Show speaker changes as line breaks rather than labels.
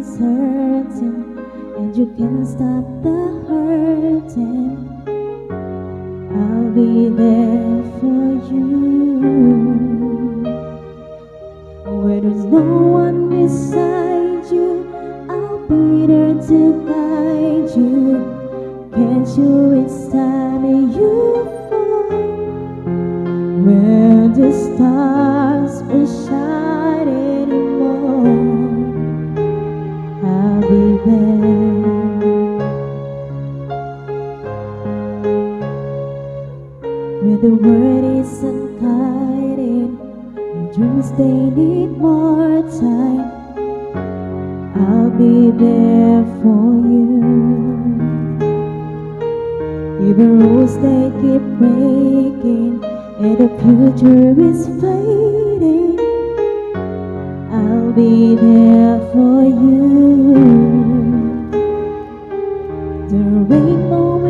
is hurting and you can't stop the hurting, I'll be there for you. Where there's no one beside you, I'll be there to guide you. Can't you, it's time you fall. Where the stars will shine anymore, I'll be there. When the world isn't guiding, your dreams they need more time, I'll be there for you. Even roads they keep breaking and the future is fading, I'll be there for you. The rainbow